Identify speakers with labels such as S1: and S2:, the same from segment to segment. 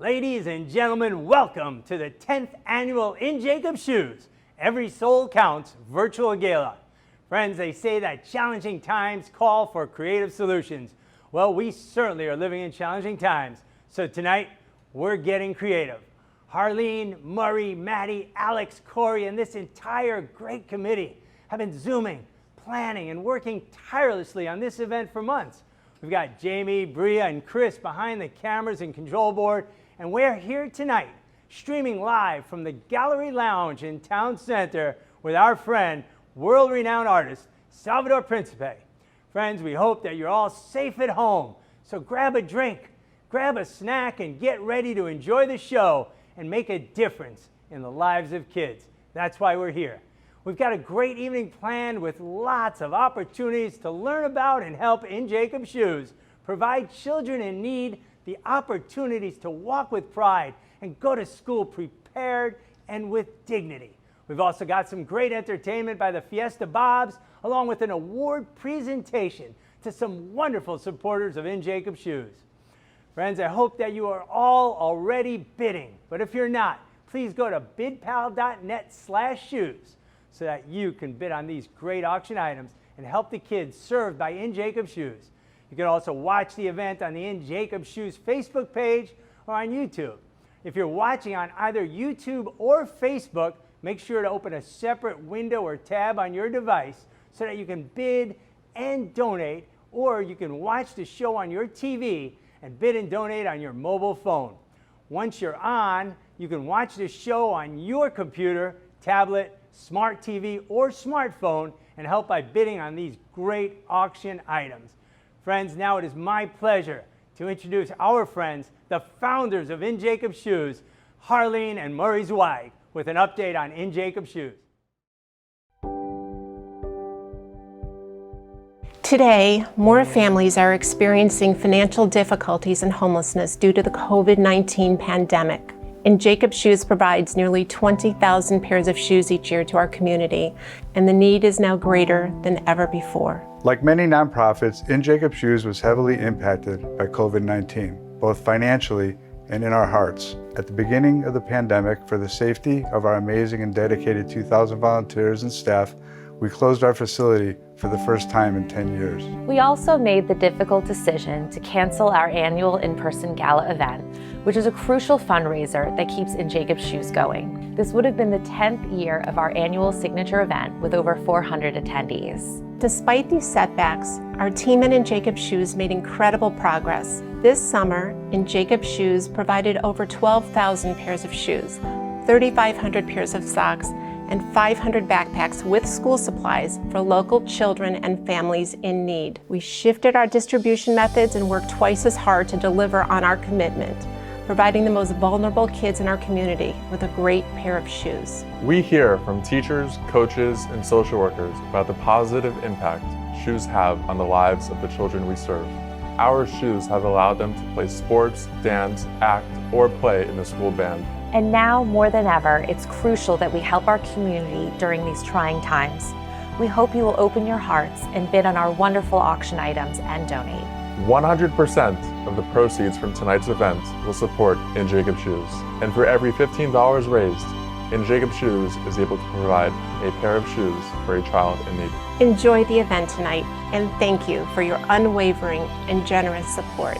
S1: Ladies and gentlemen, welcome to the 10th annual In Jacob's Shoes Every Soul Counts virtual gala. Friends, they say that challenging times call for creative solutions. Well, we certainly are living in challenging times. So tonight, we're getting creative. Harleen, Murray, Maddie, Alex, Corey, and this entire great committee have been Zooming, planning, and working tirelessly on this event for months. We've got Jamie, Bria, and Chris behind the cameras and control board, and we're here tonight, streaming live from the Gallery Lounge in Town Center with our friend, world-renowned artist, Salvador Principe. Friends, we hope that you're all safe at home, so grab a drink, grab a snack, and get ready to enjoy the show and make a difference in the lives of kids. That's why we're here. We've got a great evening planned with lots of opportunities to learn about and help In Jacob's Shoes provide children in need the opportunities to walk with pride and go to school prepared and with dignity. We've also got some great entertainment by the Fiesta Bobs, along with an award presentation to some wonderful supporters of In Jacob's Shoes. Friends, I hope that you are all already bidding, but if you're not, please go to bidpal.net/shoes so that you can bid on these great auction items and help the kids served by In Jacob's Shoes. You can also watch the event on the In Jacob's Shoes Facebook page or on YouTube. If you're watching on either YouTube or Facebook, make sure to open a separate window or tab on your device so that you can bid and donate, or you can watch the show on your TV and bid and donate on your mobile phone. Once you're on, you can watch the show on your computer, tablet, smart TV, or smartphone and help by bidding on these great auction items. Friends, now it is my pleasure to introduce our friends, the founders of In Jacob's Shoes, Harleen and Murray Zweig, with an update on In Jacob's Shoes.
S2: Today, more families are experiencing financial difficulties and homelessness due to the COVID-19 pandemic. In Jacob's Shoes provides nearly 20,000 pairs of shoes each year to our community, and the need is now greater than ever before.
S3: Like many nonprofits, In Jacob's Shoes was heavily impacted by COVID-19, both financially and in our hearts. At the beginning of the pandemic, for the safety of our amazing and dedicated 2,000 volunteers and staff, we closed our facility for the first time in 10 years.
S4: We also made the difficult decision to cancel our annual in-person gala event, which is a crucial fundraiser that keeps In Jacob's Shoes going. This would have been the 10th year of our annual signature event with over 400 attendees.
S2: Despite these setbacks, our team at In Jacob's Shoes made incredible progress. This summer, In Jacob's Shoes provided over 12,000 pairs of shoes, 3,500 pairs of socks, and 500 backpacks with school supplies for local children and families in need. We shifted our distribution methods and worked twice as hard to deliver on our commitment, providing the most vulnerable kids in our community with a great pair of shoes.
S5: We hear from teachers, coaches, and social workers about the positive impact shoes have on the lives of the children we serve. Our shoes have allowed them to play sports, dance, act, or play in the school band.
S4: And now, more than ever, it's crucial that we help our community during these trying times. We hope you will open your hearts and bid on our wonderful auction items and donate.
S5: 100% of the proceeds from tonight's event will support In Jacob's Shoes. And for every $15 raised, In Jacob's Shoes is able to provide a pair of shoes for a child in need.
S2: Enjoy the event tonight, and thank you for your unwavering and generous support.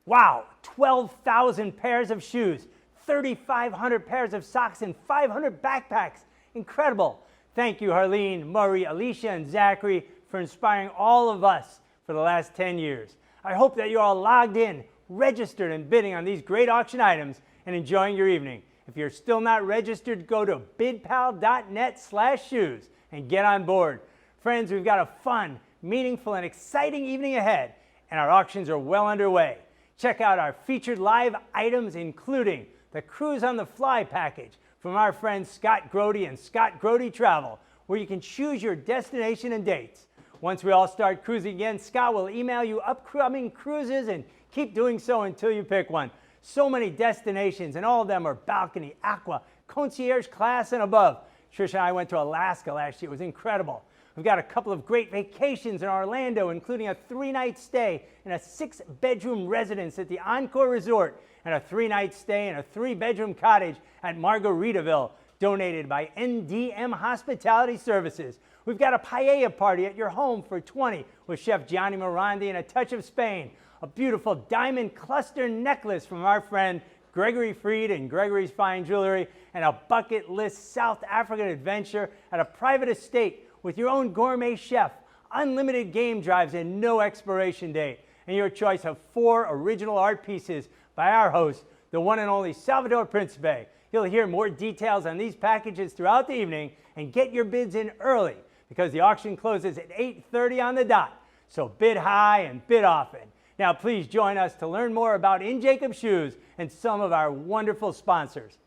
S1: Wow, 12,000 pairs of shoes, 3,500 pairs of socks, and 500 backpacks. Incredible. Thank you, Harleen, Murray, Alicia, and Zachary, for inspiring all of us for the last 10 years. I hope that you're all logged in, registered, and bidding on these great auction items and enjoying your evening. If you're still not registered, go to bidpal.net/shoes and get on board. Friends, we've got a fun, meaningful, and exciting evening ahead, and our auctions are well underway. Check out our featured live items, including the Cruise on the Fly package from our friends Scott Grody and Scott Grody Travel, where you can choose your destination and dates. Once we all start cruising again, Scott will email you upcoming cruises and keep doing so until you pick one. So many destinations, and all of them are balcony, aqua, concierge class, and above. Trish and I went to Alaska last year. It was incredible. We've got a couple of great vacations in Orlando, including a 3-night stay in a 6-bedroom residence at the Encore Resort and a 3-night stay in a 3-bedroom cottage at Margaritaville, donated by NDM Hospitality Services. We've got a paella party at your home for 20 with Chef Gianni Morandi and a touch of Spain. A beautiful diamond cluster necklace from our friend Gregory Freed and Gregory's Fine Jewelry, and a bucket list South African adventure at a private estate with your own gourmet chef, unlimited game drives and no expiration date, and your choice of 4 original art pieces by our host, the one and only Salvador Principe. You'll hear more details on these packages throughout the evening, and get your bids in early because the auction closes at 8:30 on the dot. So bid high and bid often. Now please join us to learn more about In Jacob Shoes and some of our wonderful sponsors.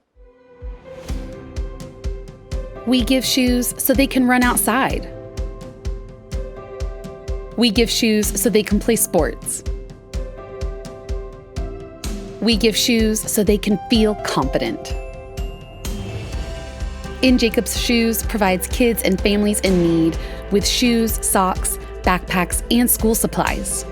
S6: We give shoes so they can run outside. We give shoes so they can play sports. We give shoes so they can feel confident. In Jacob's Shoes provides kids and families in need with shoes, socks, backpacks, and school supplies.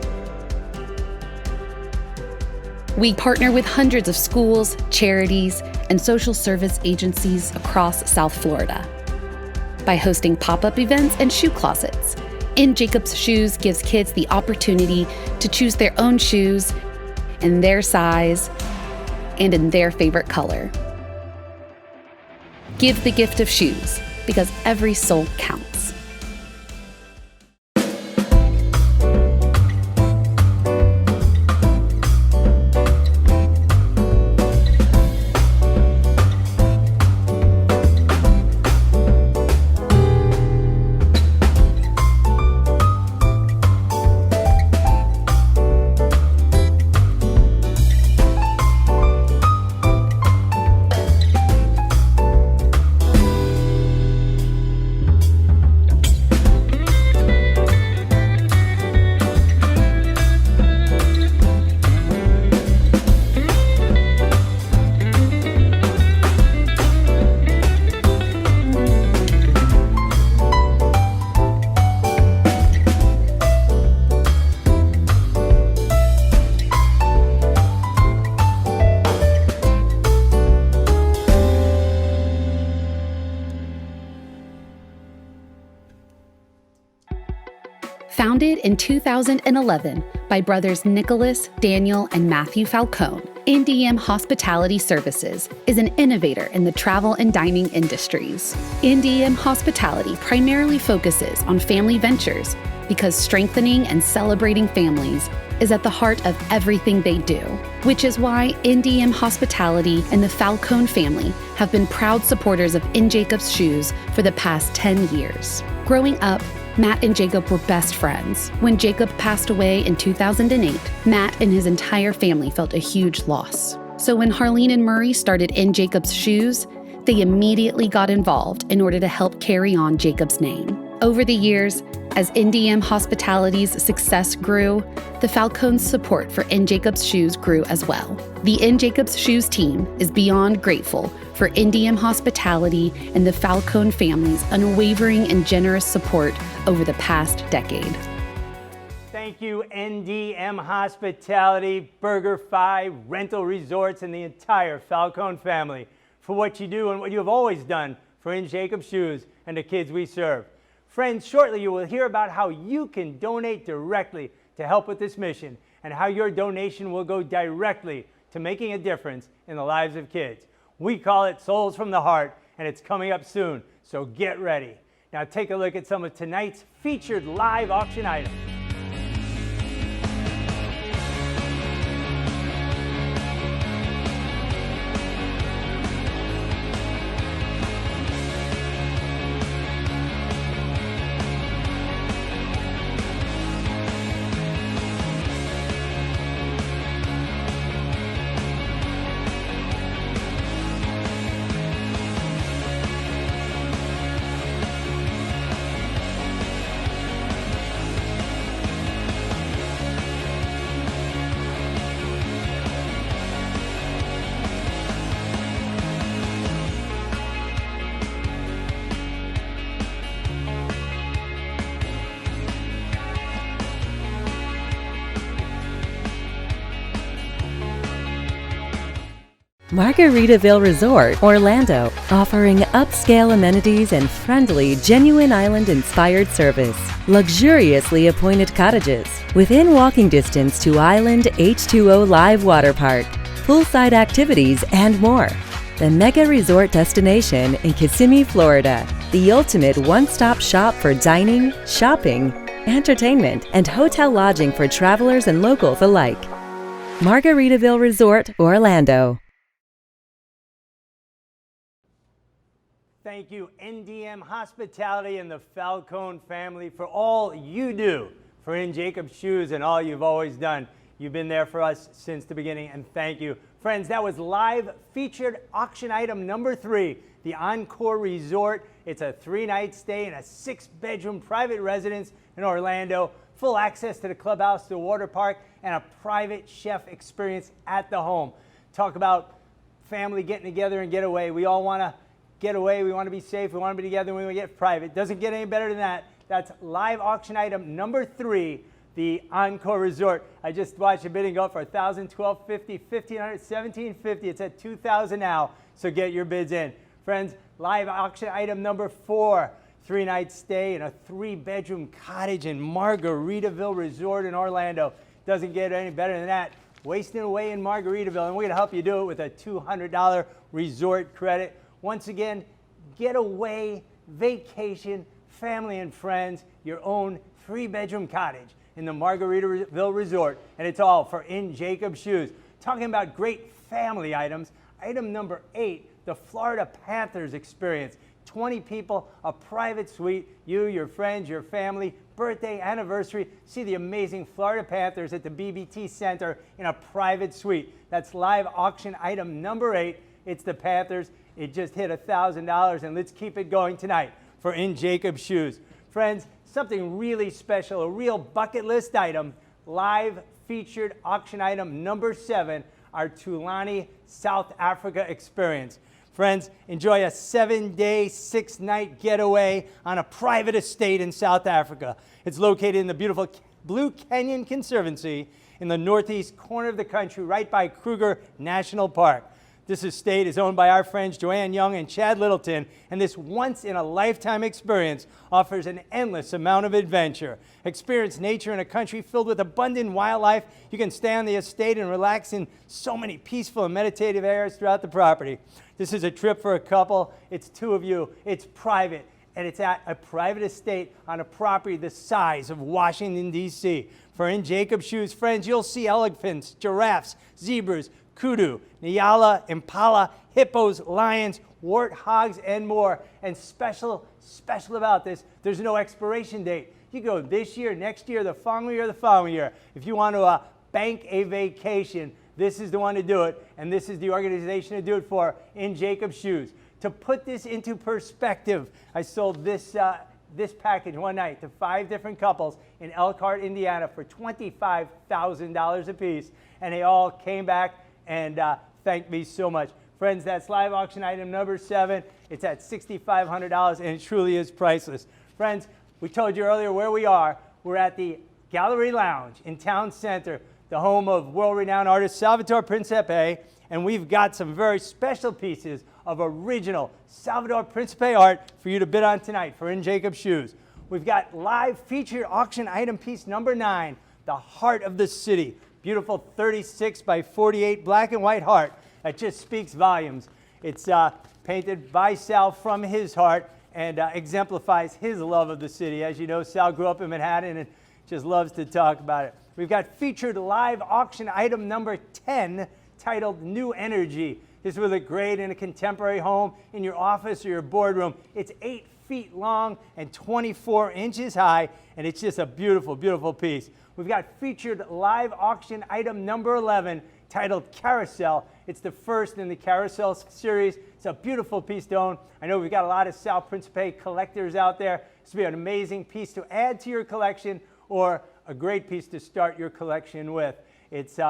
S6: We partner with hundreds of schools, charities, and social service agencies across South Florida. By hosting pop-up events and shoe closets, In Jacob's Shoes gives kids the opportunity to choose their own shoes in their size and in their favorite color. Give the gift of shoes, because every soul counts. Founded in 2011 by brothers Nicholas, Daniel, and Matthew Falcone, NDM Hospitality Services is an innovator in the travel and dining industries. NDM Hospitality primarily focuses on family ventures because strengthening and celebrating families is at the heart of everything they do, which is why NDM Hospitality and the Falcone family have been proud supporters of In Jacob's Shoes for the past 10 years. Growing up, Matt and Jacob were best friends. When Jacob passed away in 2008, Matt and his entire family felt a huge loss. So when Harleen and Murray started In Jacob's Shoes, they immediately got involved in order to help carry on Jacob's name. Over the years, as NDM Hospitality's success grew, the Falcone's support for In Jacob's Shoes grew as well. The In Jacob's Shoes team is beyond grateful for NDM Hospitality and the Falcone family's unwavering and generous support over the past decade.
S1: Thank you, NDM Hospitality, BurgerFi, Rental Resorts, and the entire Falcone family for what you do and what you have always done for In Jacob's Shoes and the kids we serve. Friends, shortly you will hear about how you can donate directly to help with this mission and how your donation will go directly to making a difference in the lives of kids. We call it Souls from the Heart, and it's coming up soon, so get ready. Now take a look at some of tonight's featured live auction items.
S7: Margaritaville Resort, Orlando, offering upscale amenities and friendly, genuine island-inspired service. Luxuriously appointed cottages, within walking distance to Island H2O Live Water Park, poolside activities, and more. The mega resort destination in Kissimmee, Florida, the ultimate one-stop shop for dining, shopping, entertainment, and hotel lodging for travelers and locals alike. Margaritaville Resort, Orlando.
S1: Thank you, NDM Hospitality and the Falcone family, for all you do for In Jacobs Shoes and all you've always done. You've been there for us since the beginning, and thank you. Friends, that was live featured auction item number 3, the Encore Resort. It's a 3-night stay in a 6-bedroom private residence in Orlando. Full access to the clubhouse, the water park, and a private chef experience at the home. Talk about family getting together and get away. We all want to get away, we want to be safe, we want to be together, we want to get private. Doesn't get any better than that. That's live auction item number 3, the Encore Resort. I just watched a bidding go for $1,000, $1,250, $1,500, $1,750. It's at $2,000 now, so get your bids in. Friends, live auction item number 4, 3-night stay in a 3-bedroom cottage in Margaritaville Resort in Orlando. Doesn't get any better than that. Wasting away in Margaritaville, and we're going to help you do it with a $200 resort credit. Once again, getaway, vacation, family and friends, your own 3-bedroom cottage in the Margaritaville Resort, and it's all for In Jacobs Shoes. Talking about great family items, item number 8, the Florida Panthers experience. 20 people, a private suite, you, your friends, your family, birthday, anniversary. See the amazing Florida Panthers at the BBT Center in a private suite. That's live auction item number 8. It's the Panthers. It just hit $1,000, and let's keep it going tonight for In Jacobs Shoes. Friends, something really special, a real bucket list item, live featured auction item number 7, our Tulani, South Africa experience. Friends, enjoy a 7-day, 6-night getaway on a private estate in South Africa. It's located in the beautiful Blue Canyon Conservancy in the northeast corner of the country, right by Kruger National Park. This estate is owned by our friends Joanne Young and Chad Littleton, and this once-in-a-lifetime experience offers an endless amount of adventure. Experience nature in a country filled with abundant wildlife. You can stay on the estate and relax in so many peaceful and meditative areas throughout the property. This is a trip for a couple. It's 2 of you. It's private, and it's at a private estate on a property the size of Washington, D.C. For In Jacobs Shoes, friends, you'll see elephants, giraffes, zebras, kudu, nyala, impala, hippos, lions, warthogs, and more. And special about this, there's no expiration date. You go this year, next year, the following year, the following year. If you want to bank a vacation, this is the one to do it, and this is the organization to do it for, In Jacobs Shoes. To put this into perspective, I sold this package one night to 5 different couples in Elkhart, Indiana for $25,000 a piece, and they all came back and thanked me so much. Friends, that's live auction item number 7. It's at $6,500, and it truly is priceless. Friends, we told you earlier where we are. We're at the Gallery Lounge in Town Center, the home of world-renowned artist Salvatore Principe, and we've got some very special pieces of original Salvatore Principe art for you to bid on tonight for In Jacobs Shoes. We've got live featured auction item piece number 9, the Heart of the City. Beautiful 36 by 48 black and white heart that just speaks volumes. It's painted by Sal from his heart and exemplifies his love of the city. As you know, Sal grew up in Manhattan and just loves to talk about it. We've got featured live auction item number 10 titled New Energy. This would look great in a contemporary home, in your office or your boardroom. It's 8 feet long and 24 inches high, and it's just a beautiful, beautiful piece. We've got featured live auction item number 11 titled Carousel. It's the first in the Carousel series. It's a beautiful piece to own. I know we've got a lot of Sal Principe collectors out there. This will be an amazing piece to add to your collection or a great piece to start your collection with. It's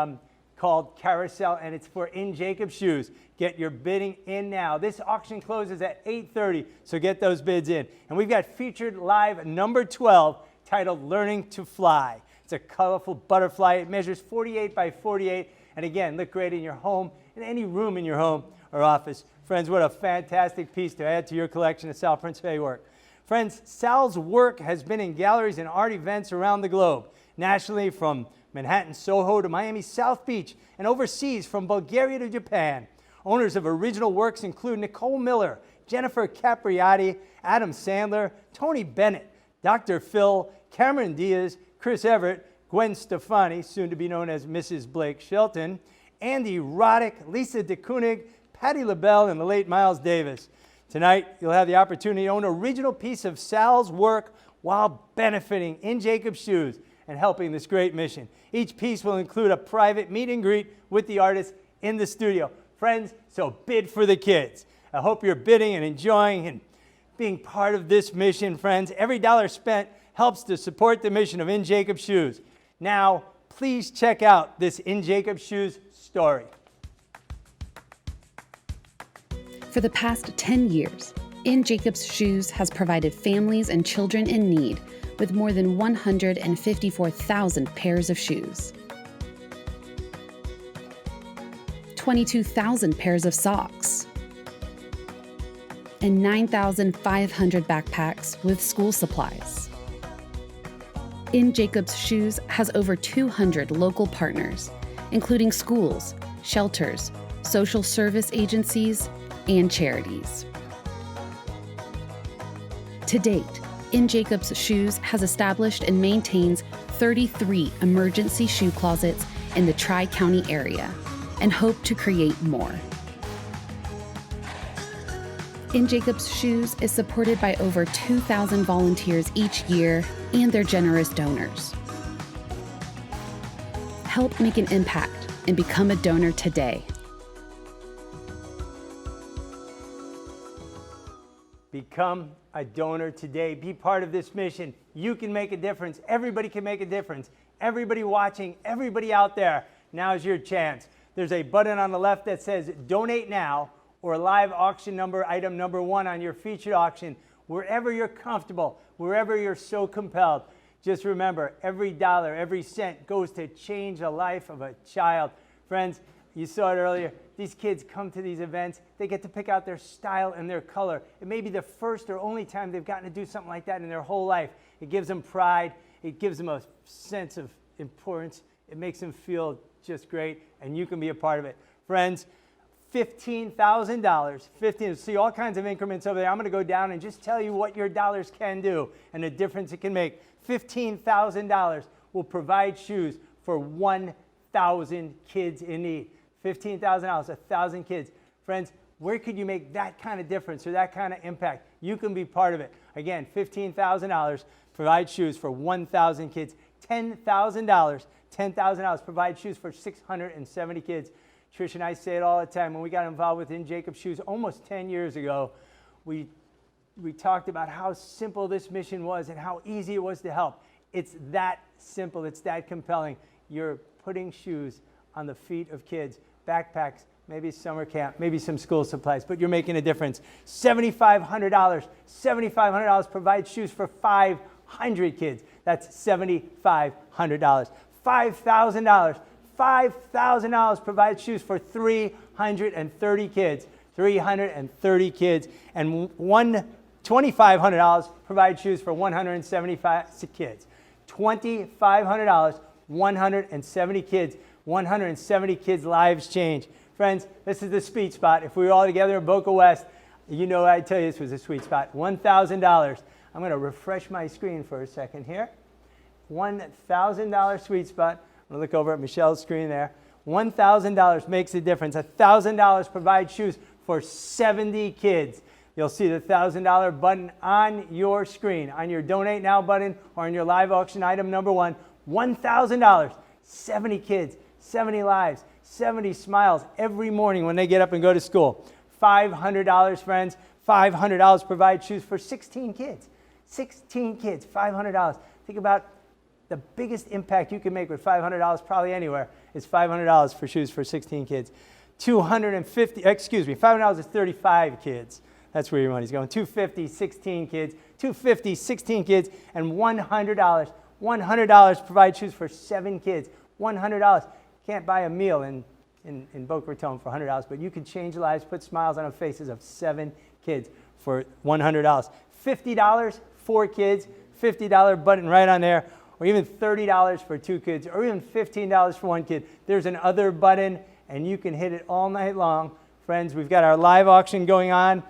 S1: called Carousel, and it's for In Jacobs Shoes. Get your bidding in now. This auction closes at 8:30, so get those bids in. And we've got featured live number 12 titled Learning to Fly. It's a colorful butterfly. It measures 48 by 48, and again, look great in your home in any room in your home or office. Friends, what a fantastic piece to add to your collection of Sal Principe work. Friends, Sal's work has been in galleries and art events around the globe, nationally from Manhattan, Soho to Miami South Beach, and overseas from Bulgaria to Japan. Owners of original works include Nicole Miller, Jennifer Capriati, Adam Sandler, Tony Bennett, Dr. Phil, Cameron Diaz, Chris Everett, Gwen Stefani, soon to be known as Mrs. Blake Shelton, Andy Roddick, Lisa DeKooning, Patti LaBelle, and the late Miles Davis. Tonight, you'll have the opportunity to own an original piece of Sal's work while benefiting in Jacobs Shoes and helping this great mission. Each piece will include a private meet and greet with the artist in the studio. Friends, so bid for the kids. I hope you're bidding and enjoying and being part of this mission, friends. Every dollar spent helps to support the mission of In Jacobs Shoes. Now, please check out this In Jacobs Shoes story.
S6: For the past 10 years, In Jacobs Shoes has provided families and children in need with more than 154,000 pairs of shoes, 22,000 pairs of socks, and 9,500 backpacks with school supplies. In Jacobs Shoes has over 200 local partners, including schools, shelters, social service agencies, and charities. To date, In Jacobs Shoes has established and maintains 33 emergency shoe closets in the Tri-County area and hope to create more. In Jacobs Shoes is supported by over 2,000 volunteers each year and their generous donors. Help make an impact and become a donor today.
S1: Become a donor today. Be part of this mission. You can make a difference. Everybody can make a difference. Everybody watching, everybody out there, now's your chance. There's a button on the left that says Donate Now, or live auction number, item number 1 on your featured auction, wherever you're comfortable, wherever you're so compelled. Just remember, every dollar, every cent goes to change the life of a child. Friends, you saw it earlier. These kids come to these events. They get to pick out their style and their color. It may be the first or only time they've gotten to do something like that in their whole life. It gives them pride. It gives them a sense of importance. It makes them feel just great, and you can be a part of it. Friends, $15,000. See all kinds of increments over there. I'm going to go down and just tell you what your dollars can do and the difference it can make. $15,000 will provide shoes for 1,000 kids in need. $15,000, 1,000 kids. Friends, where could you make that kind of difference or that kind of impact? You can be part of it. Again, $15,000 provide shoes for 1,000 kids. $10,000 provide shoes for 670 kids. Trish and I say it all the time. When we got involved with In Jacobs Shoes almost 10 years ago, we talked about how simple this mission was and how easy it was to help. It's that simple. It's that compelling. You're putting shoes on the feet of kids, backpacks, maybe summer camp, maybe some school supplies, but you're making a difference. $7,500 provides shoes for 500 kids. That's $7,500. $5,000 provides shoes for 330 kids. 330 kids. And $2,500 provides shoes for 175 kids. $2,500, 170 kids. 170 kids' lives change. Friends, this is the sweet spot. If we were all together in Boca West, you know I'd tell you this was a sweet spot. $1,000. I'm going to refresh my screen for a second here. $1,000 sweet spot. I'm going to look over at Michelle's screen there. $1,000 makes a difference. $1,000 provides shoes for 70 kids. You'll see the $1,000 button on your screen, on your Donate Now button or on your live auction item number 1. $1,000, 70 kids, 70 lives, 70 smiles every morning when they get up and go to school. $500, friends. $500 provides shoes for 16 kids. 16 kids, $500. Think about the biggest impact you can make with $500 probably anywhere is $500 for shoes for 16 kids. $500 is 35 kids. That's where your money's going. $250, 16 kids. $250, 16 kids, and $100. $100 provides shoes for 7 kids. $100. Can't buy a meal in in Boca Raton for $100, but you can change lives, put smiles on the faces of 7 kids for $100. $50, 4 kids, $50 button right on there, or even $30 for 2 kids, or even $15 for 1 kid. There's an other button, and you can hit it all night long. Friends, we've got our live auction going on.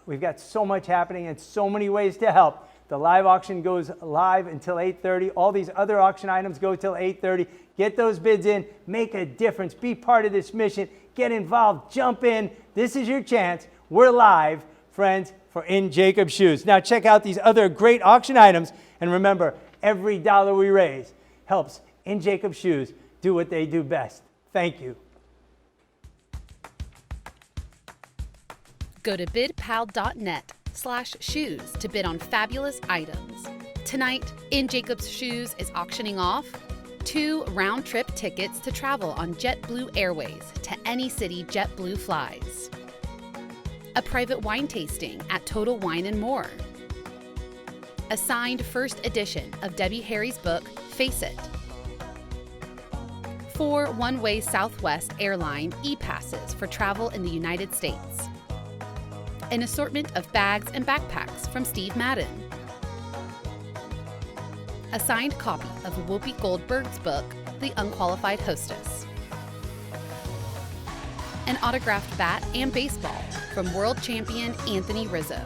S1: We've got so much happening and so many ways to help. The live auction goes live until 8:30. All these other auction items go till 8:30. Get those bids in, make a difference, be part of this mission, get involved, jump in. This is your chance. We're live, friends, for In Jacob's Shoes. Now check out these other great auction items, and remember, every dollar we raise helps In Jacob's Shoes do what they do best. Thank you.
S6: Go to bidpal.net/shoes to bid on fabulous items. Tonight, In Jacob's Shoes is auctioning off 2 round-trip tickets to travel on JetBlue Airways to any city JetBlue flies. A private wine tasting at Total Wine & More. A signed first edition of Debbie Harry's book, Face It. 4 one-way Southwest airline e-passes for travel in the United States. An assortment of bags and backpacks from Steve Madden. A signed copy of Whoopi Goldberg's book, The Unqualified Hostess. An autographed bat and baseball from world champion Anthony Rizzo.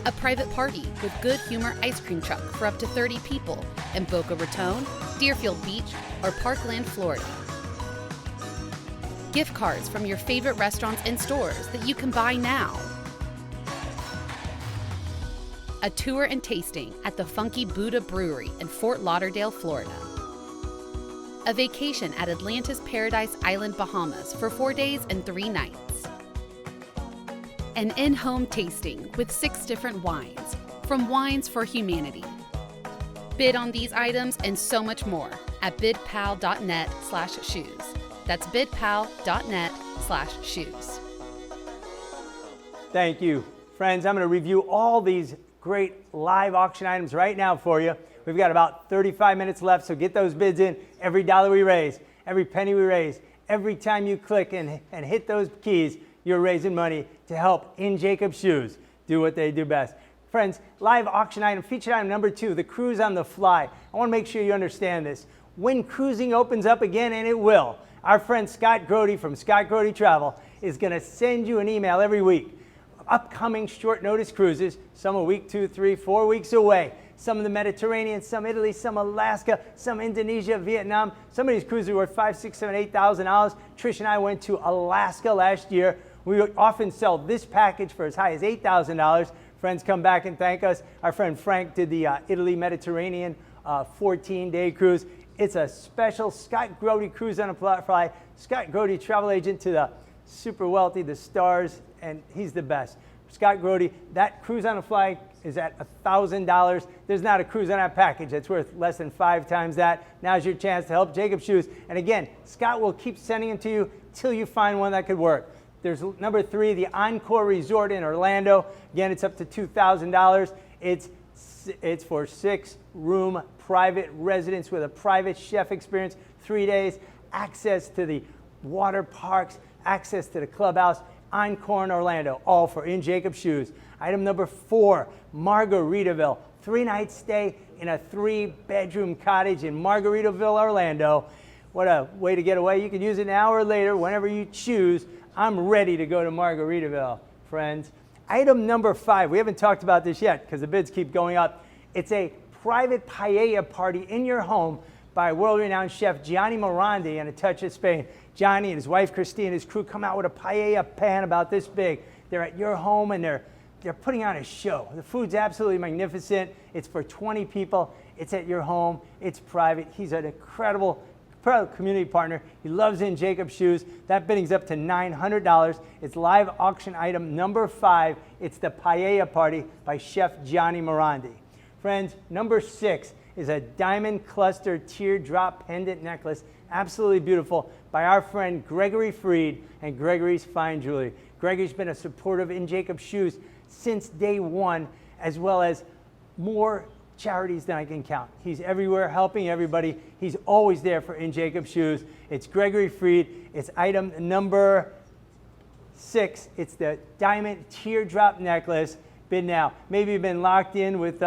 S6: A private party with Good Humor ice cream truck for up to 30 people in Boca Raton, Deerfield Beach, or Parkland, Florida. Gift cards from your favorite restaurants and stores that you can buy now. A tour and tasting at the Funky Buddha Brewery in Fort Lauderdale, Florida. A vacation at Atlantis Paradise Island, Bahamas for 4 days and 3 nights. An in-home tasting with 6 different wines from Wines for Humanity. Bid on these items and so much more at bidpal.net/shoes. That's bidpal.net/shoes.
S1: Thank you. Friends, I'm going to review all these great live auction items right now for you. We've got about 35 minutes left, so get those bids in. Every dollar we raise, every penny we raise, every time you click and hit those keys, you're raising money to help In Jacob's Shoes do what they do best. Friends, live auction item, featured item number 2, the cruise on the fly. I want to make sure you understand this. When cruising opens up again, and it will, our friend Scott Grody from Scott Grody Travel is going to send you an email every week. Upcoming short notice cruises, some a week, 2, 3, 4 weeks away. Some in the Mediterranean, some Italy, some Alaska, some Indonesia, Vietnam. Some of these cruises were $5,000, $6,000, $7,000, $8,000. Trish and I went to Alaska last year. We often sell this package for as high as $8,000. Friends come back and thank us. Our friend Frank did the Italy Mediterranean 14-day cruise. It's a special Scott Grody cruise on a fly. Scott Grody, travel agent to the super wealthy, the stars, and he's the best. Scott Grody, that cruise on a fly is at $1,000. There's not a cruise on that package that's worth less than 5 times that. Now's your chance to help Jacob's Shoes. And again, Scott will keep sending them to you till you find one that could work. There's number 3, the Encore Resort in Orlando. Again, it's up to $2,000. It's for 6-room private residence with a private chef experience, 3 days, access to the water parks, access to the clubhouse, Encore in Orlando, all for In Jacob's Shoes. Item number 4, Margaritaville, 3-night stay in a 3-bedroom cottage in Margaritaville, Orlando. What a way to get away. You can use it now or later, whenever you choose. I'm ready to go to Margaritaville, friends. Item number 5, we haven't talked about this yet because the bids keep going up. It's a private paella party in your home by world-renowned chef Gianni Morandi and a touch of Spain. Johnny and his wife Christine and his crew come out with a paella pan about this big. They're at your home and they're putting on a show. The food's absolutely magnificent. It's for 20 people. It's at your home. It's private. He's an incredible community partner. He loves In Jacob's Shoes. That bidding's up to $900. It's live auction item number 5. It's the paella party by Chef Gianni Morandi. Friends, number 6 is a diamond cluster teardrop pendant necklace, absolutely beautiful, by our friend Gregory Freed and Gregory's Fine Jewelry. Gregory's been a supporter of In Jacob's Shoes since day one, as well as more charities than I can count. He's everywhere helping everybody. He's always there for In Jacob's Shoes. It's Gregory Freed. It's item number 6. It's the diamond teardrop necklace. Bid now. Maybe you've been locked in with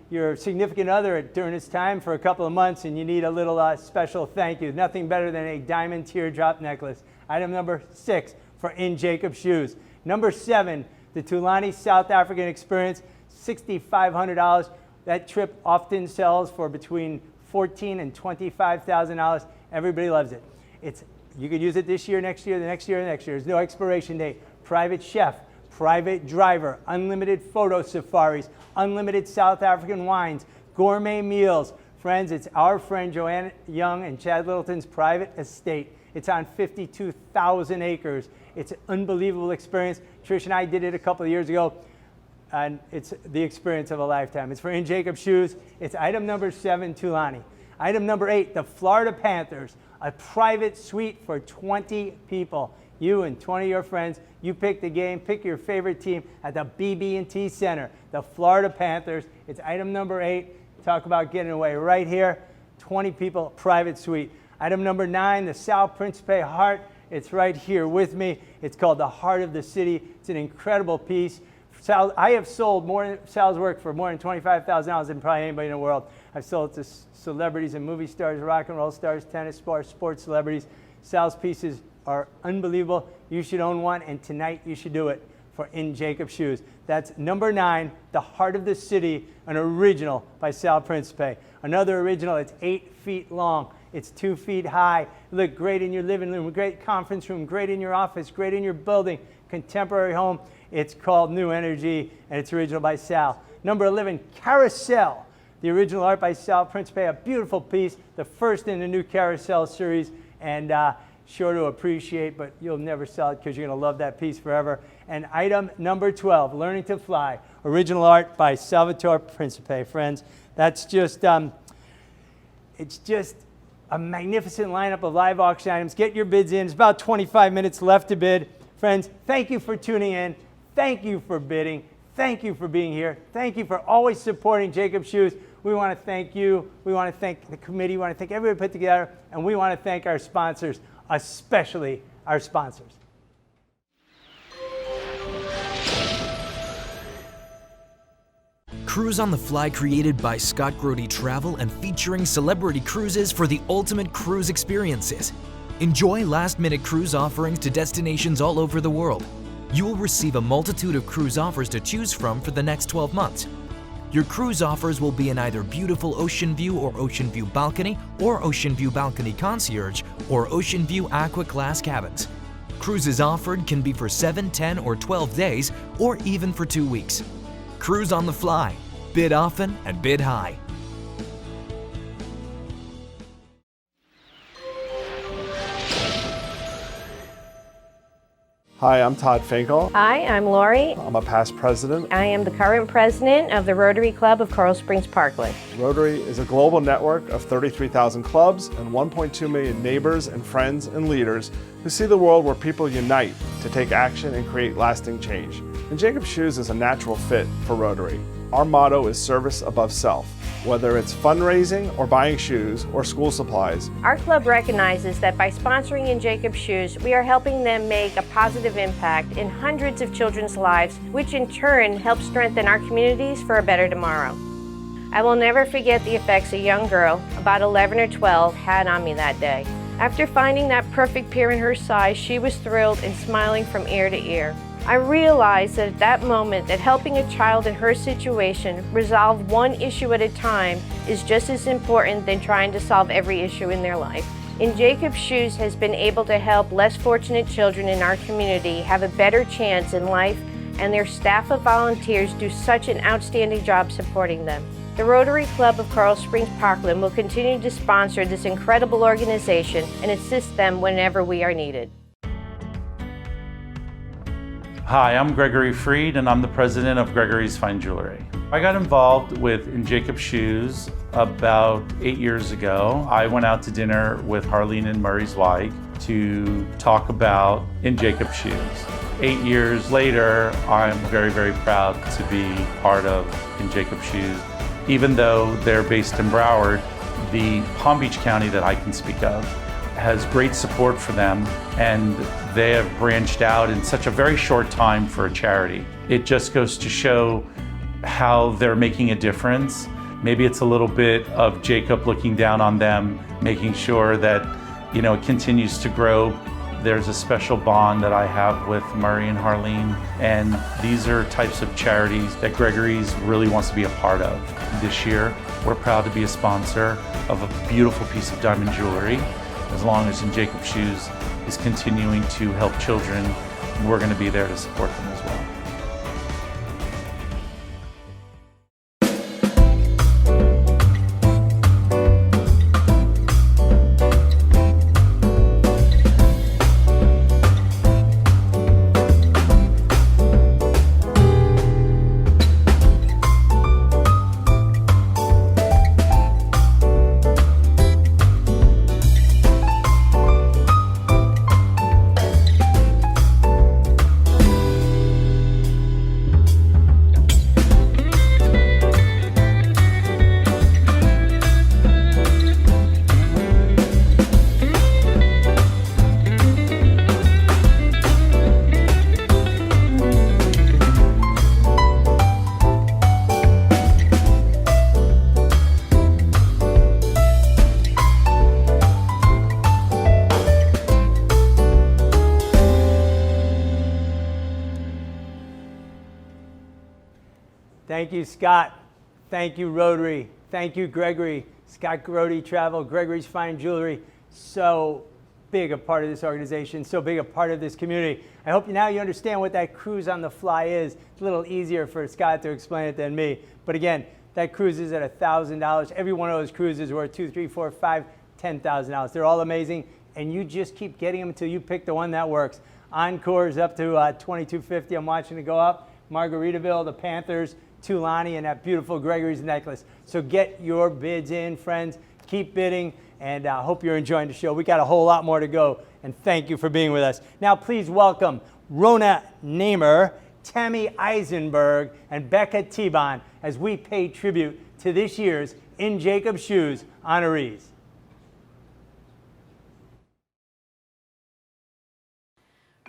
S1: your significant other during this time for a couple of months and you need a little special thank you. Nothing better than a diamond teardrop necklace. Item number 6 for In Jacob Shoes. Number 7, the Tulani South African Experience, $6,500. That trip often sells for between $14,000 and $25,000. Everybody loves it. You could use it this year, next year, the next year, the next year. There's no expiration date. Private chef, private driver, unlimited photo safaris, unlimited South African wines, gourmet meals. Friends, it's our friend Joanne Young and Chad Littleton's private estate. It's on 52,000 acres. It's an unbelievable experience. Trish and I did it a couple of years ago, and it's the experience of a lifetime. It's for In Jacob Shoes. It's item number 7, Tulani. Item number 8, the Florida Panthers, a private suite for 20 people. You and 20 of your friends, you pick the game, pick your favorite team at the BB&T Center. The Florida Panthers, it's item number 8. Talk about getting away right here. 20 people, private suite. Item number 9, the Sal Principe Heart. It's right here with me. It's called the Heart of the City. It's an incredible piece. I have sold Sal's work for more than $25,000 than probably anybody in the world. I've sold it to celebrities and movie stars, rock and roll stars, tennis stars, sports celebrities. Sal's pieces are unbelievable. You should own one, and tonight you should do it for In Jacob Shoes. That's number 9, The Heart of the City, an original by Sal Principe. Another original, it's 8 feet long. It's 2 feet high. Look great in your living room, great conference room, great in your office, great in your building, contemporary home. It's called New Energy, and it's original by Sal. Number 11, Carousel. The original art by Sal Principe, a beautiful piece, the first in the new Carousel series, and sure to appreciate, but you'll never sell it because you're going to love that piece forever. And item number 12, Learning to Fly, original art by Salvatore Principe. Friends, that's just, it's just a magnificent lineup of live auction items. Get your bids in. It's about 25 minutes left to bid. Friends, thank you for tuning in. Thank you for bidding. Thank you for being here. Thank you for always supporting Jacob Shoes. We want to thank you. We want to thank the committee. We want to thank everybody put together. And we want to thank our sponsors, especially our sponsors.
S8: Cruise on the Fly, created by Scott Grody Travel and featuring celebrity cruises for the ultimate cruise experiences. Enjoy last-minute cruise offerings to destinations all over the world. You will receive a multitude of cruise offers to choose from for the next 12 months. Your cruise offers will be in either beautiful Ocean View or Ocean View Balcony, or Ocean View Balcony Concierge, or Ocean View Aqua Class cabins. Cruises offered can be for 7, 10, or 12 days, or even for 2 weeks. Cruise on the Fly. Bid often and bid high.
S9: Hi, I'm Todd Finkel.
S10: Hi, I'm Lori.
S9: I'm a past president.
S10: I am the current president of the Rotary Club of Coral Springs Parkland.
S9: Rotary is a global network of 33,000 clubs and 1.2 million neighbors and friends and leaders who see the world where people unite to take action and create lasting change. And Jacob Shoes is a natural fit for Rotary. Our motto is service above self. Whether it's fundraising or buying shoes or school supplies.
S10: Our club recognizes that by sponsoring In Jacob Shoes, we are helping them make a positive impact in hundreds of children's lives, which in turn helps strengthen our communities for a better tomorrow. I will never forget the effects a young girl, about 11 or 12, had on me that day. After finding that perfect pair in her size, she was thrilled and smiling from ear to ear. I realized that at that moment that helping a child in her situation resolve one issue at a time is just as important than trying to solve every issue in their life. In Jacob Shoes has been able to help less fortunate children in our community have a better chance in life, and their staff of volunteers do such an outstanding job supporting them. The Rotary Club of Coral Springs Parkland will continue to sponsor this incredible organization and assist them whenever we are needed.
S11: Hi, I'm Gregory Freed, and I'm the president of Gregory's Fine Jewelry. I got involved with In Jacob Shoes about 8 years ago. I went out to dinner with Harleen and Murray Zweig to talk about In Jacob Shoes. 8 years later, I'm very, very proud to be part of In Jacob Shoes. Even though they're based in Broward, the Palm Beach County that I can speak of has great support for them, and they have branched out in such a very short time for a charity. It just goes to show how they're making a difference. Maybe it's a little bit of Jacob looking down on them, making sure that, it continues to grow. There's a special bond that I have with Murray and Harleen, and these are types of charities that Gregory's really wants to be a part of. This year, we're proud to be a sponsor of a beautiful piece of diamond jewelry. As long as In Jacob Shoes is continuing to help children, we're going to be there to support them as well.
S1: Thank you, Scott. Thank you, Rotary. Thank you, Gregory. Scott Grody Travel, Gregory's Fine Jewelry. So big a part of this organization, so big a part of this community. I hope now you understand what that cruise on the fly is. It's a little easier for Scott to explain it than me. But again, that cruise is at $1,000. Every one of those cruises worth $2,000, $3,000, $4,000, $5,000, $10,000. They're all amazing, and you just keep getting them until you pick the one that works. Encore's up to $2,250. I'm watching it go up. Margaritaville, the Panthers, Tulani, and that beautiful Gregory's necklace. So get your bids in, friends. Keep bidding, and I hope you're enjoying the show. We got a whole lot more to go, and thank you for being with us. Now, please welcome Rona Namer, Tammy Eisenberg, and Becca Tebon as we pay tribute to this year's In Jacob Shoes honorees.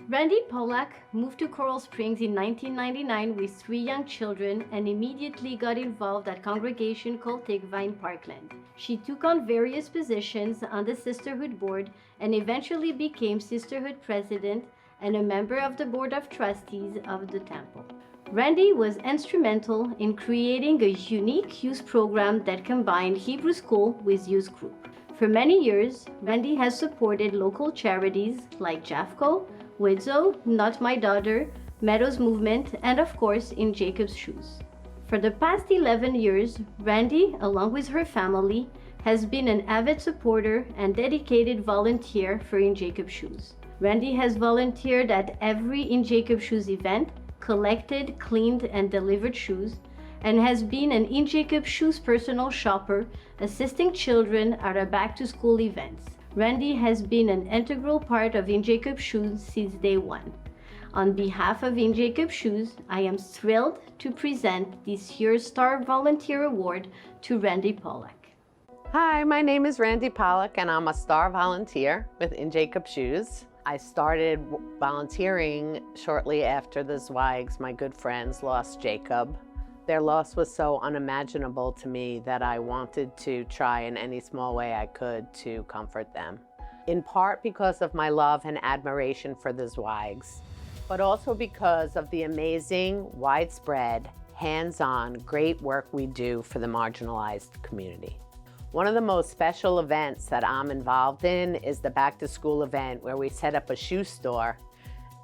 S12: Randy Pollack moved to Coral Springs in 1999 with 3 young children and immediately got involved at congregation called Vine Parkland. She took on various positions on the Sisterhood Board and eventually became Sisterhood President and a member of the Board of Trustees of the temple. Randy was instrumental in creating a unique youth program that combined Hebrew school with youth group. For many years, Randy has supported local charities like JAFCO, Widzow, Not My Daughter, Meadows Movement, and of course, In Jacob's Shoes. For the past 11 years, Randy, along with her family, has been an avid supporter and dedicated volunteer for In Jacob's Shoes. Randy has volunteered at every In Jacob's Shoes event, collected, cleaned, and delivered shoes, and has been an In Jacob's Shoes personal shopper, assisting children at our back-to-school events. Randy has been an integral part of In Jacob's Shoes since day one. On behalf of In Jacob's Shoes, I am thrilled to present this year's Star Volunteer Award to Randy Pollack.
S13: Hi, my name is Randy Pollack and I'm a Star Volunteer with In Jacob's Shoes. I started volunteering shortly after the Zweigs, my good friends, lost Jacob. Their loss was so unimaginable to me that I wanted to try in any small way I could to comfort them. In part because of my love and admiration for the Zweigs, but also because of the amazing, widespread, hands-on, great work we do for the marginalized community. One of the most special events that I'm involved in is the back to school event where we set up a shoe store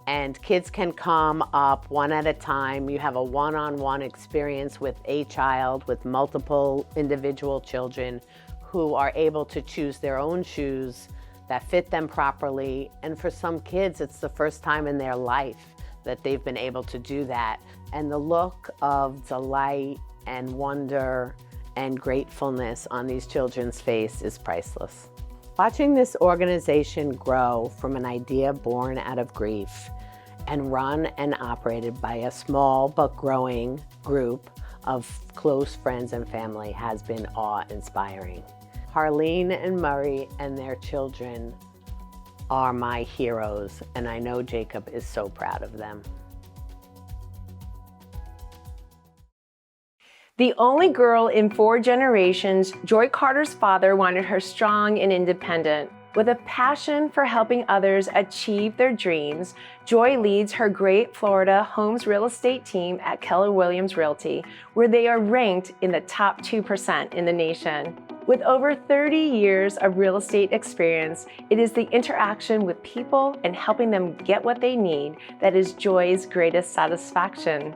S13: and kids can come up one at a time. You have a one-on-one experience with a child, with multiple individual children who are able to choose their own shoes that fit them properly. And for some kids, it's the first time in their life that they've been able to do that. And the look of delight and wonder and gratefulness on these children's face is priceless. Watching this organization grow from an idea born out of grief and run and operated by a small but growing group of close friends and family has been awe-inspiring. Harleen and Murray and their children are my heroes, and I know Jacob is so proud of them.
S10: The only girl in 4 generations, Joy Carter's father wanted her strong and independent. With a passion for helping others achieve their dreams, Joy leads her great Florida Homes real estate team at Keller Williams Realty, where they are ranked in the top 2% in the nation. With over 30 years of real estate experience, it is the interaction with people and helping them get what they need that is Joy's greatest satisfaction.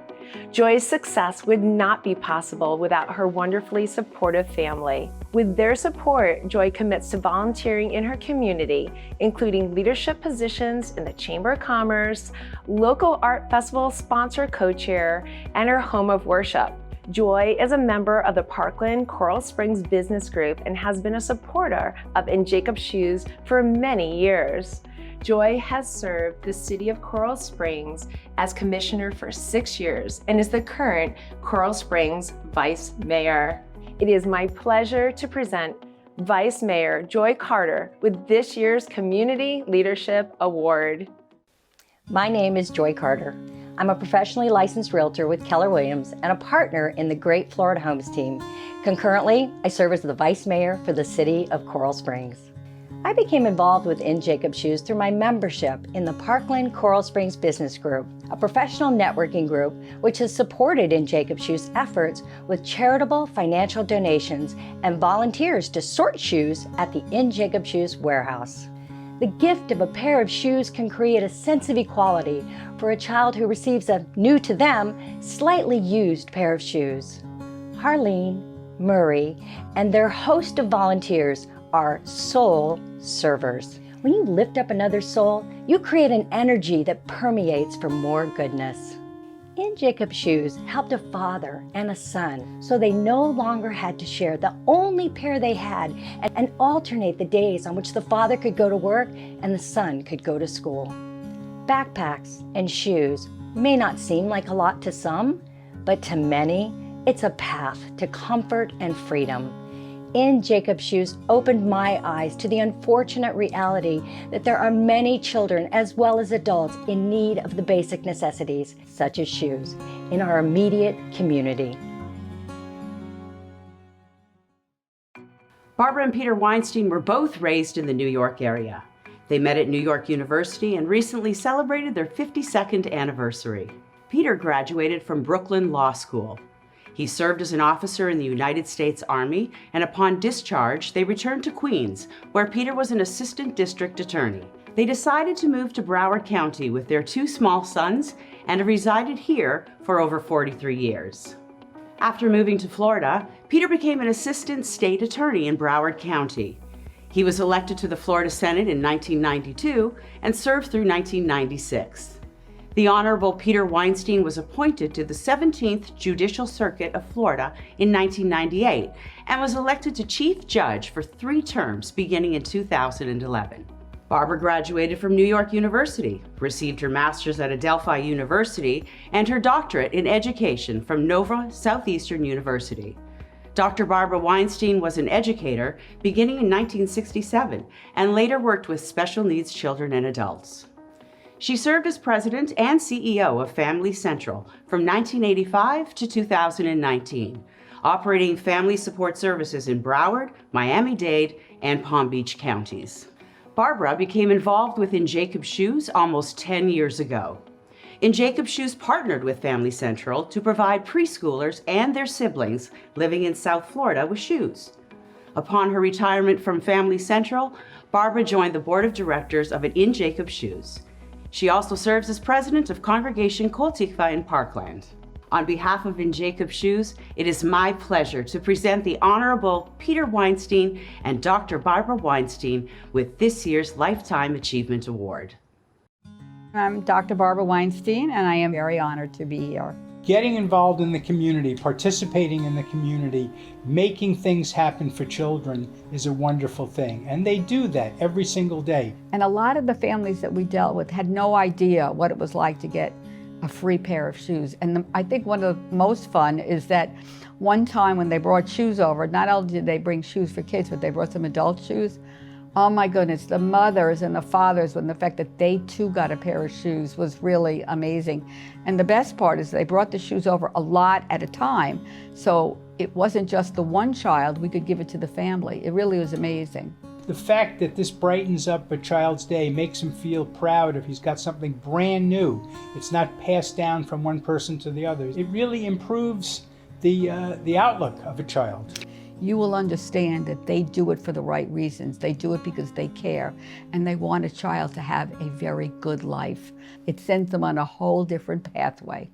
S10: Joy's success would not be possible without her wonderfully supportive family. With their support, Joy commits to volunteering in her community, including leadership positions in the Chamber of Commerce, local art festival sponsor co-chair, and her home of worship. Joy is a member of the Parkland Coral Springs Business Group and has been a supporter of In Jacob's Shoes for many years. Joy has served the city of Coral Springs as commissioner for 6 years and is the current Coral Springs Vice Mayor. It is my pleasure to present Vice Mayor Joy Carter with this year's Community Leadership Award.
S14: My name is Joy Carter. I'm a professionally licensed realtor with Keller Williams and a partner in the Great Florida Homes team. Concurrently, I serve as the Vice Mayor for the city of Coral Springs. I became involved with In Jacob's Shoes through my membership in the Parkland Coral Springs Business Group, a professional networking group which has supported In Jacob's Shoes efforts with charitable financial donations and volunteers to sort shoes at the In Jacob's Shoes warehouse. The gift of a pair of shoes can create a sense of equality for a child who receives a new to them, slightly used pair of shoes. Harleen, Murray, and their host of volunteers are soul servers. When you lift up another soul, you create an energy that permeates for more goodness. In Jacob's Shoes helped a father and a son so they no longer had to share the only pair they had and alternate the days on which the father could go to work and the son could go to school. Backpacks and shoes may not seem like a lot to some, but to many, it's a path to comfort and freedom. In Jacob's Shoes opened my eyes to the unfortunate reality that there are many children as well as adults in need of the basic necessities, such as shoes, in our immediate community.
S15: Barbara and Peter Weinstein were both raised in the New York area. They met at New York University and recently celebrated their 52nd anniversary. Peter graduated from Brooklyn Law School. He served as an officer in the United States Army, and upon discharge, they returned to Queens, where Peter was an assistant district attorney. They decided to move to Broward County with their 2 small sons and have resided here for over 43 years. After moving to Florida, Peter became an assistant state attorney in Broward County. He was elected to the Florida Senate in 1992 and served through 1996. The Honorable Peter Weinstein was appointed to the 17th Judicial Circuit of Florida in 1998 and was elected to Chief Judge for 3 terms beginning in 2011. Barbara graduated from New York University, received her master's at Adelphi University, and her doctorate in education from Nova Southeastern University. Dr. Barbara Weinstein was an educator beginning in 1967 and later worked with special needs children and adults. She served as president and CEO of Family Central from 1985 to 2019, operating family support services in Broward, Miami-Dade, and Palm Beach counties. Barbara became involved with In Jacob's Shoes almost 10 years ago. In Jacob's Shoes partnered with Family Central to provide preschoolers and their siblings living in South Florida with shoes. Upon her retirement from Family Central, Barbara joined the board of directors of In Jacob's Shoes. She also serves as president of Congregation Kol Tikva in Parkland. On behalf of In Jacob's Shoes, it is my pleasure to present the Honorable Peter Weinstein and Dr. Barbara Weinstein with this year's Lifetime Achievement Award.
S16: I'm Dr. Barbara Weinstein, and I am very honored to be here.
S17: Getting involved in the community, participating in the community, making things happen for children is a wonderful thing. And they do that every single day.
S16: And a lot of the families that we dealt with had no idea what it was like to get a free pair of shoes. And I think one of the most fun is that one time when they brought shoes over, not only did they bring shoes for kids, but they brought some adult shoes. Oh my goodness, the mothers and the fathers, and the fact that they too got a pair of shoes was really amazing. And the best part is they brought the shoes over a lot at a time. So it wasn't just the one child, we could give it to the family. It really was amazing.
S17: The fact that this brightens up a child's day makes him feel proud if he's got something brand new. It's not passed down from one person to the other. It really improves the outlook of a child.
S16: You will understand that they do it for the right reasons. They do it because they care, and they want a child to have a very good life. It sends them on a whole different pathway.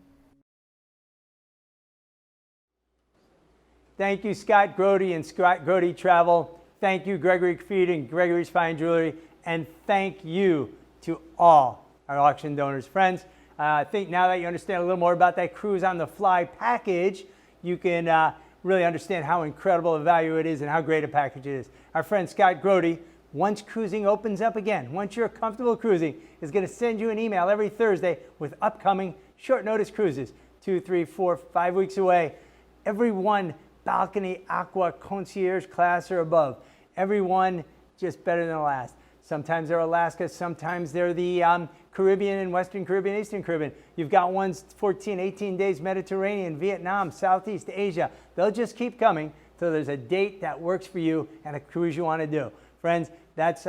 S1: Thank you, Scott Grody and Scott Grody Travel. Thank you, Gregory Freed and Gregory's Fine Jewelry. And thank you to all our auction donors. Friends, I think now that you understand a little more about that Cruise on the Fly package, you can really understand how incredible a value it is and how great a package it is. Our friend Scott Grody, once cruising opens up again, once you're comfortable cruising, is going to send you an email every Thursday with upcoming short notice cruises, 2, 3, 4, 5 weeks away. Every one balcony, aqua, concierge class or above. Every one just better than the last. Sometimes they're Alaska, sometimes they're the Caribbean and Western Caribbean, Eastern Caribbean. You've got ones 14, 18 days Mediterranean, Vietnam, Southeast Asia. They'll just keep coming till there's a date that works for you and a cruise you want to do. Friends, that's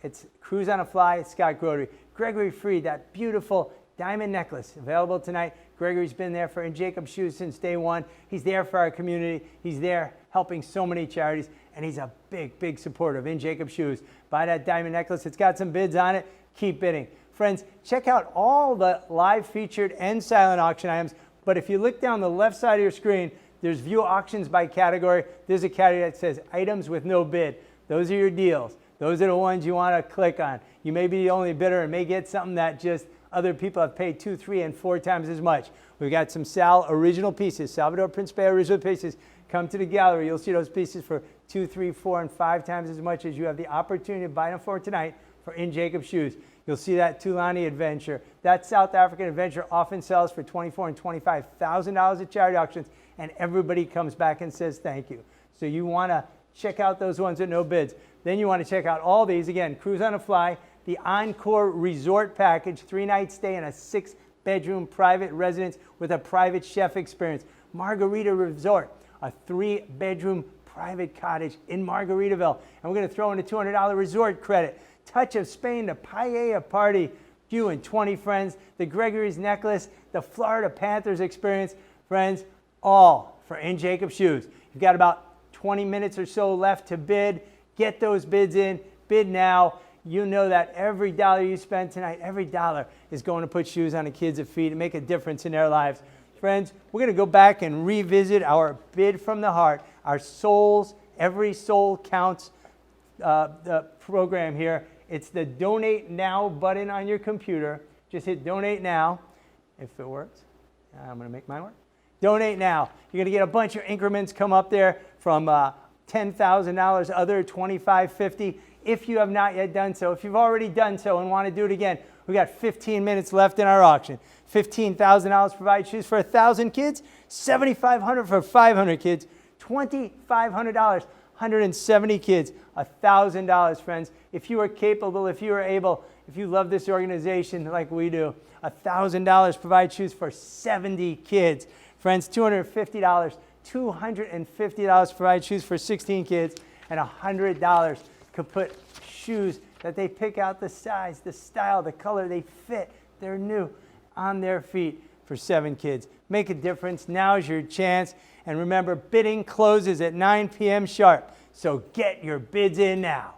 S1: it's Cruise on a Fly. It's Scott Grody. Gregory Freed, that beautiful diamond necklace available tonight. Gregory's been there for In Jacob Shoes since day one. He's there for our community. He's there helping so many charities, and he's a big, big supporter of In Jacob Shoes. Buy that diamond necklace. It's got some bids on it. Keep bidding. Friends, check out all the live featured and silent auction items. But if you look down the left side of your screen, there's view auctions by category. There's a category that says items with no bid. Those are your deals. Those are the ones you want to click on. You may be the only bidder and may get something that just other people have paid 2, 3, and 4 times as much. We've got some Sal original pieces, Salvador Principe original pieces. Come to the gallery. You'll see those pieces for 2, 3, 4, and 5 times as much as you have the opportunity to buy them for tonight for In Jacob Shoes. You'll see that Tulani Adventure. That South African Adventure often sells for $24,000 and $25,000 at charity auctions, and everybody comes back and says thank you. So you want to check out those ones at no bids. Then you want to check out all these. Again, Cruise on a Fly, the Encore Resort Package, 3-night stay in a 6-bedroom private residence with a private chef experience. Margarita Resort, a 3-bedroom private cottage in Margaritaville. And we're going to throw in a $200 resort credit. Touch of Spain, the Paella Party, you and 20 friends, the Gregory's Necklace, the Florida Panthers experience. Friends, all for In Jacob Shoes. You've got about 20 minutes or so left to bid. Get those bids in. Bid now. You know that every dollar you spend tonight, every dollar is going to put shoes on the kids' feet and make a difference in their lives. Friends, we're going to go back and revisit our Bid from the Heart, our Souls, Every Soul Counts the program here. It's the Donate Now button on your computer. Just hit Donate Now, if it works. I'm going to make mine work. Donate Now. You're going to get a bunch of increments come up there from $10,000, other $25, $50. If you have not yet done so, if you've already done so and want to do it again, we got 15 minutes left in our auction. $15,000 provide shoes for 1,000 kids, $7,500 for 500 kids, $2,500, 170 kids, $1,000, friends. If you are capable, if you are able, if you love this organization like we do, $1,000 provide shoes for 70 kids. Friends, $250, $250 provide shoes for 16 kids, and $100 could put shoes that they pick out the size, the style, the color, they fit, they're new, on their feet for 7 kids. Make a difference. Now's your chance. And remember, bidding closes at 9 p.m. sharp. So get your bids in now.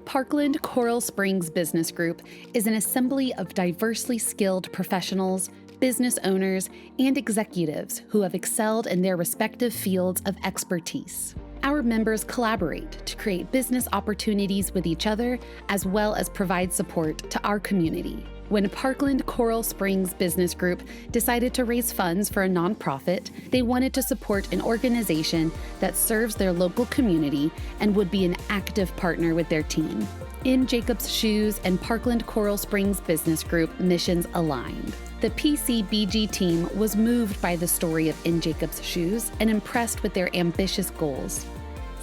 S6: Parkland Coral Springs Business Group is an assembly of diversely skilled professionals, business owners, and executives who have excelled in their respective fields of expertise. Our members collaborate to create business opportunities with each other, as well as provide support to our community. When Parkland Coral Springs Business Group decided to raise funds for a nonprofit, they wanted to support an organization that serves their local community and would be an active partner with their team. In Jacob's Shoes and Parkland Coral Springs Business Group missions aligned. The PCBG team was moved by the story of In Jacob's Shoes and impressed with their ambitious goals.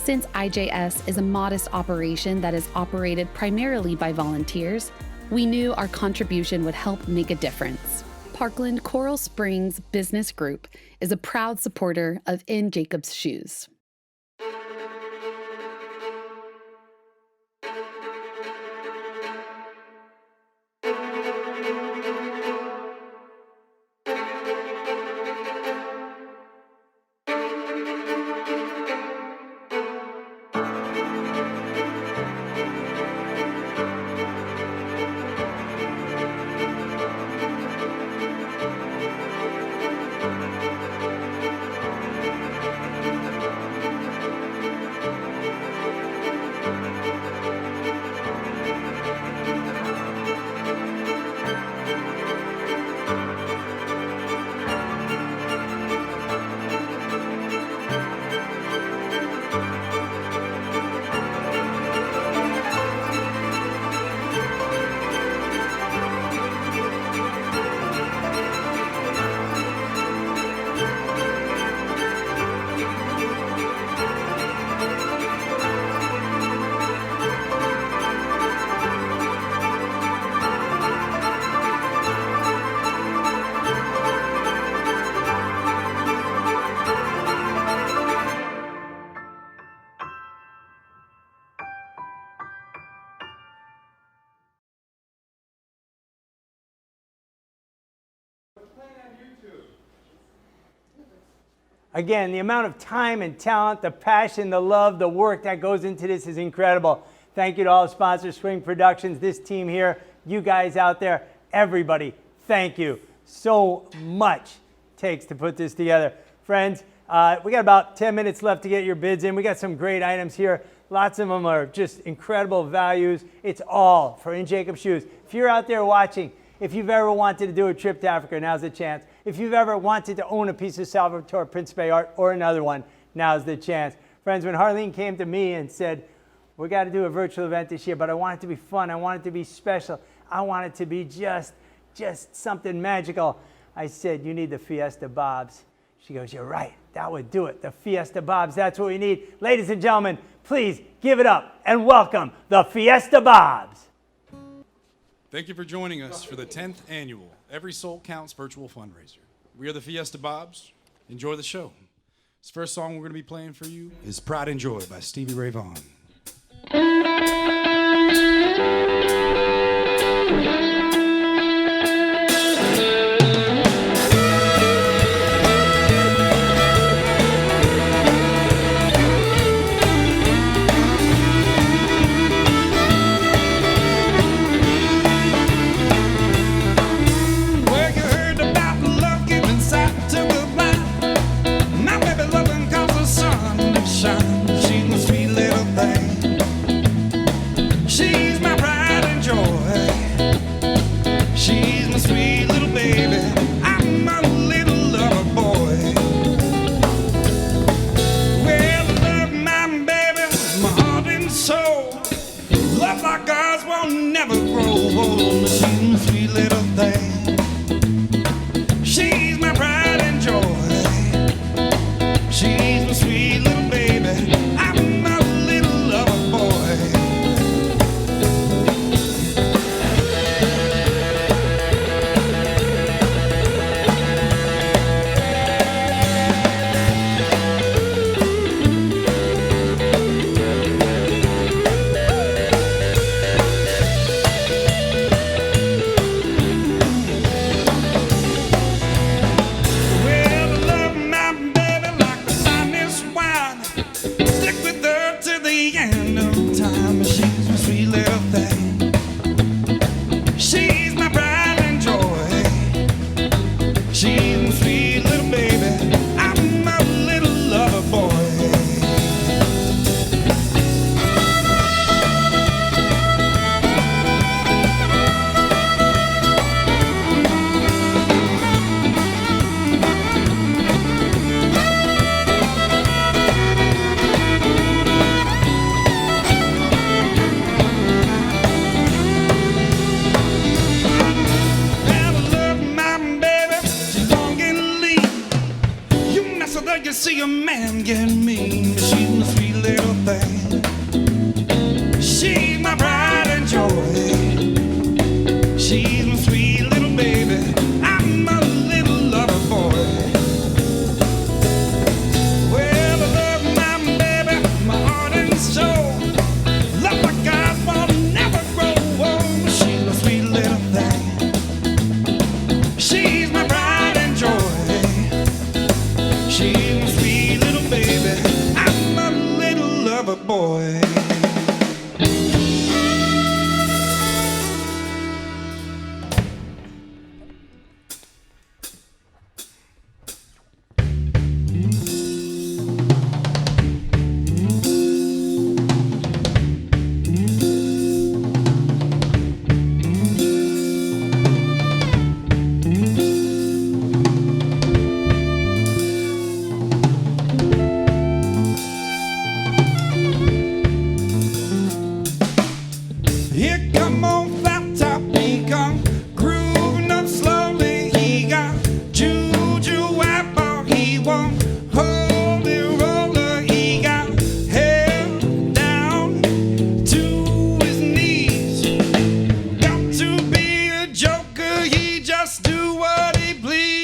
S6: Since IJS is a modest operation that is operated primarily by volunteers, we knew our contribution would help make a difference. Parkland Coral Springs Business Group is a proud supporter of In Jacob's Shoes.
S1: Again, the amount of time and talent, the passion, the love, the work that goes into this is incredible. Thank you to all the sponsors, Swing Productions, this team here, you guys out there, everybody, thank you. So much takes to put this together. Friends, we got about 10 minutes left to get your bids in. We got some great items here. Lots of them are just incredible values. It's all for In Jacob's Shoes. If you're out there watching, if you've ever wanted to do a trip to Africa, now's the chance. If you've ever wanted to own a piece of Salvatore Principe art or another one, now's the chance. Friends, when Harleen came to me and said, we got to do a virtual event this year, but I want it to be fun. I want it to be special. I want it to be just something magical. I said, you need the Fiesta Bobs. She goes, you're right. That would do it. The Fiesta Bobs, that's what we need. Ladies and gentlemen, please give it up and welcome the Fiesta Bobs.
S18: Thank you for joining us for the 10th annual Every Soul Counts virtual fundraiser. We are the Fiesta Bobs. Enjoy the show. This first song we're going to be playing for you is Pride and Joy by Stevie Ray Vaughan.
S19: See a man get mean, she's a sweet little
S18: somebody please.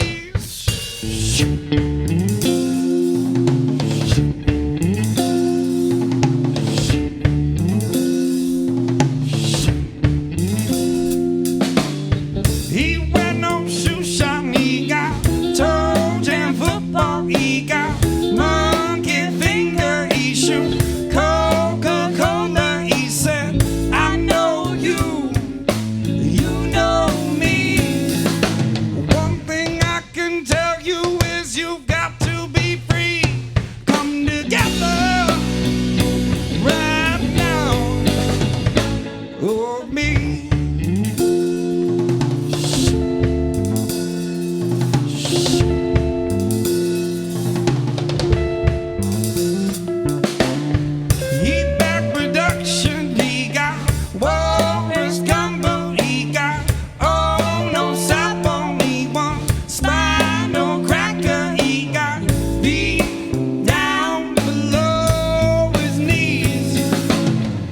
S18: He went no shoe shine, he got toe jam football, he got monkey finger, he shoot Coca-Cola, he said, I know you, you know me. One thing I can tell you is you've got to be free. Come together right now, oh me. He back production, he got Walrus combo, he got oh no sapon, he want spinal cracker, he got beat down below his knees.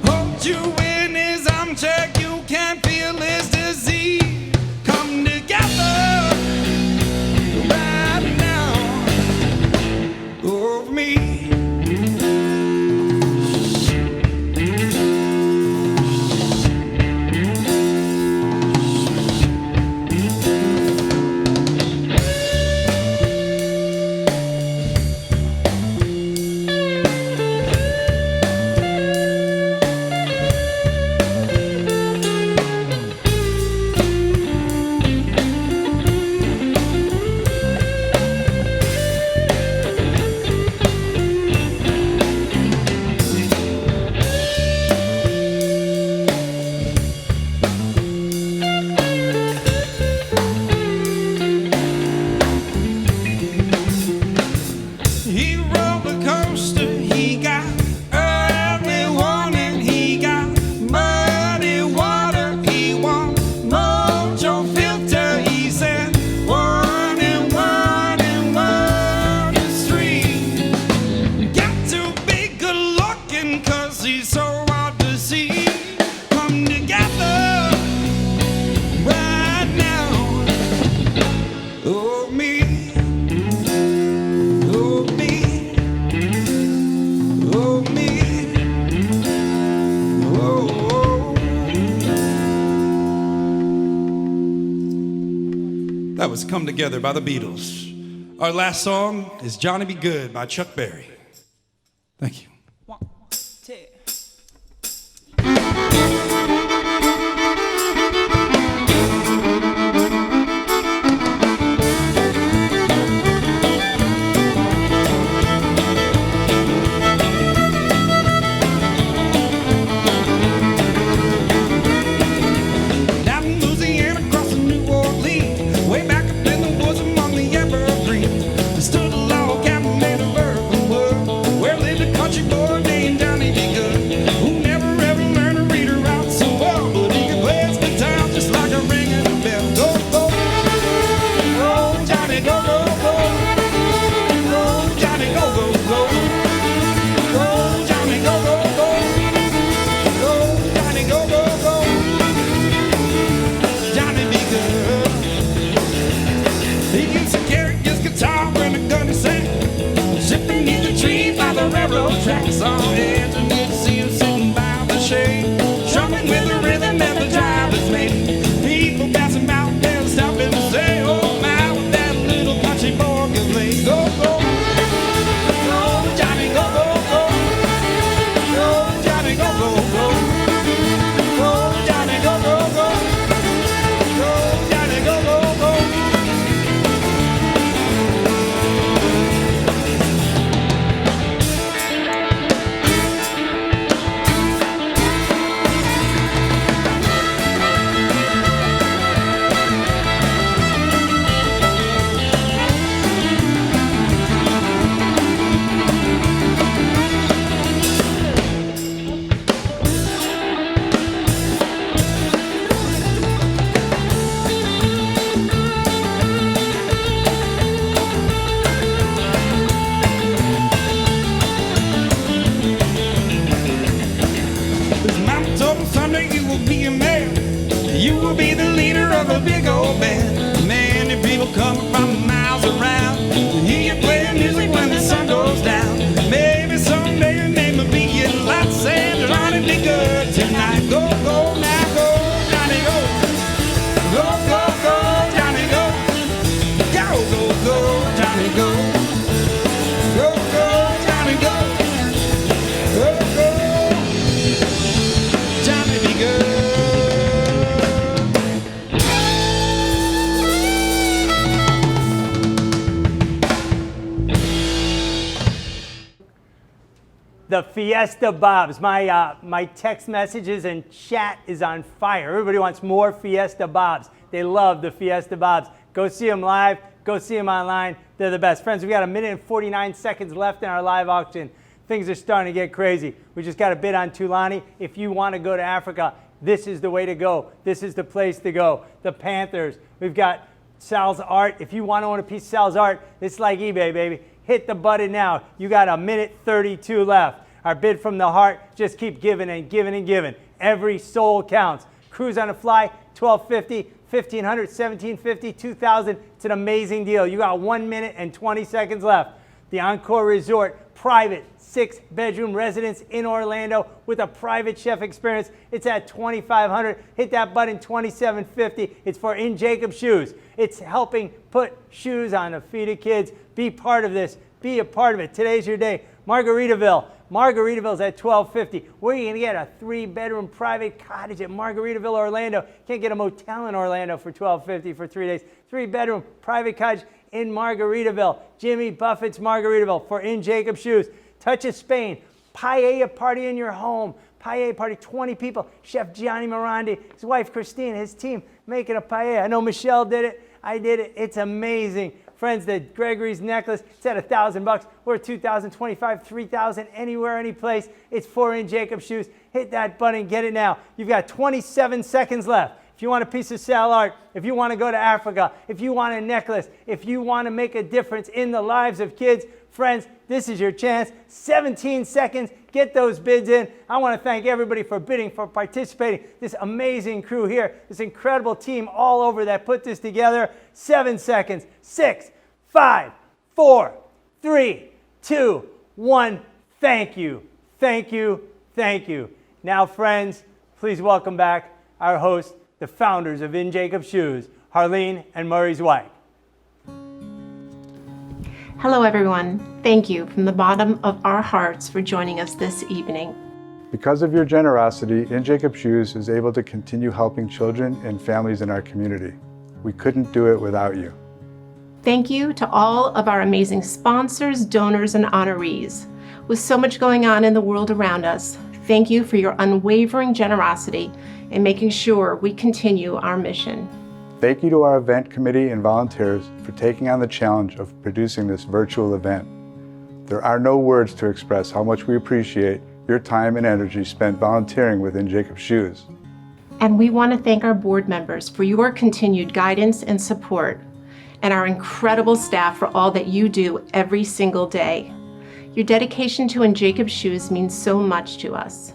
S18: Hold you in his armchair, you can't feel his disease. Come together right now, oh me. He roller coaster, he got early warning, he got muddy water, he want mojo filter, he said 1 and 1 and 1 is 3. Got to be good looking 'cause he's so hard to see. Come together right now, oh me. Oh me, oh me, oh. That was Come Together by the Beatles. Our last song is Johnny Be Good by Chuck Berry. Thank you. Down in Louisiana, crossing New Orleans, way back up in the woods among the evergreens, there stood a log cabin made of earth and wood, where lived a country boy named Johnny B. Good, who never ever learned to read or write so well, but he could play his guitar just like a ringing bell. Go, go, go, Johnny, go, go, go, go, Johnny, go, go, go, go, Johnny, go, go, go, go, Johnny, go, go, go. Johnny be good. He used to carry his guitar and a gun to sing, sit beneath the tree by the railroad tracks. On edge and you'd see him sitting by the shade, strumming with the rhythm that the drivers made. People passing by and stopping to say, oh my, what that little country boy can play. Go, go, go, Johnny, go, go, go, go, Johnny, go, go, go, go, Johnny, go, go, go. Go, Johnny, go, go, go.
S1: the Fiesta Bobs. My text messages and chat is on fire. Everybody wants more Fiesta Bobs. They love the Fiesta Bobs. Go see them live. Go see them online. They're the best. Friends, we got 1 minute and 49 seconds left in our live auction. Things are starting to get crazy. We just got a bid on Tulani. If you want to go to Africa, this is the way to go. This is the place to go. The Panthers. We've got Sal's art. If you want to own a piece of Sal's art, it's like eBay, baby. Hit the button now. You got 1 minute 32 left. Our bid from the heart. Just keep giving and giving and giving. Every soul counts. Cruise on the fly, $1,250. 1,500, 1,750, 2,000. It's an amazing deal. You got 1 minute and 20 seconds left. The Encore Resort, private 6-bedroom residence in Orlando with a private chef experience. It's at 2,500. Hit that button, 2,750. It's for In Jacob Shoes. It's helping put shoes on the feet of kids. Be part of this. Be a part of it. Today's your day. Margaritaville. Margaritaville's at $1,250. Where are you going to get a 3-bedroom private cottage at Margaritaville, Orlando? Can't get a motel in Orlando for $1,250 for 3 days. 3-bedroom private cottage in Margaritaville. Jimmy Buffett's Margaritaville for In Jacob Shoes. Touch of Spain. Paella party in your home. Paella party, 20 people. Chef Gianni Morandi, his wife Christine, his team making a paella. I know Michelle did it. I did it. It's amazing. Friends, the Gregory's necklace, it's at $1,000. We're $2,000, $25,000, $3,000, anywhere, any place. It's for In Jacob Shoes. Hit that button, get it now. You've got 27 seconds left. If you want a piece of Sal art, if you want to go to Africa, if you want a necklace, if you want to make a difference in the lives of kids, friends, this is your chance. 17 seconds. Get those bids in. I want to thank everybody for bidding, for participating. This amazing crew here, this incredible team all over that put this together. 7 seconds. 6, 5, 4, 3, 2, 1. Thank you. Thank you. Thank you. Now, friends, please welcome back our hosts, the founders of In Jacob Shoes, Harleen and Murray Zweig.
S2: Hello, everyone. Thank you from the bottom of our hearts for joining us this evening.
S3: Because of your generosity, In Jacob Shoes is able to continue helping children and families in our community. We couldn't do it without you.
S2: Thank you to all of our amazing sponsors, donors, and honorees. With so much going on in the world around us, thank you for your unwavering generosity in making sure we continue our mission.
S3: Thank you to our event committee and volunteers for taking on the challenge of producing this virtual event. There are no words to express how much we appreciate your time and energy spent volunteering with In Jacob Shoes.
S2: And we want to thank our board members for your continued guidance and support, and our incredible staff for all that you do every single day. Your dedication to In Jacob Shoes means so much to us.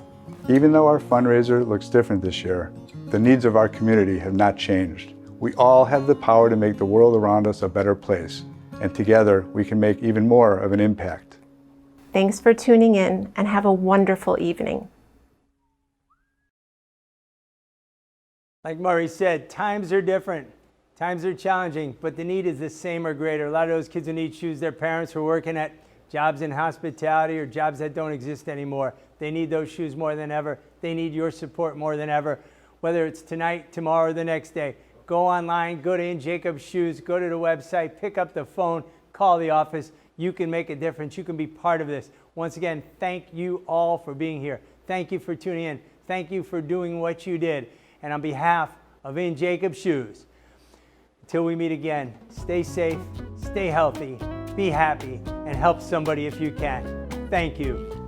S3: Even though our fundraiser looks different this year, the needs of our community have not changed. We all have the power to make the world around us a better place, and together we can make even more of an impact.
S2: Thanks for tuning in, and have a wonderful evening.
S1: Like Murray said, times are different. Times are challenging, but the need is the same or greater. A lot of those kids who need shoes, their parents who are working at jobs in hospitality or jobs that don't exist anymore. They need those shoes more than ever. They need your support more than ever. Whether it's tonight, tomorrow, or the next day, go online, go to In Jacob Shoes, go to the website, pick up the phone, call the office. You can make a difference. You can be part of this. Once again, thank you all for being here. Thank you for tuning in. Thank you for doing what you did. And on behalf of In Jacob Shoes, until we meet again, stay safe, stay healthy, be happy, and help somebody if you can. Thank you.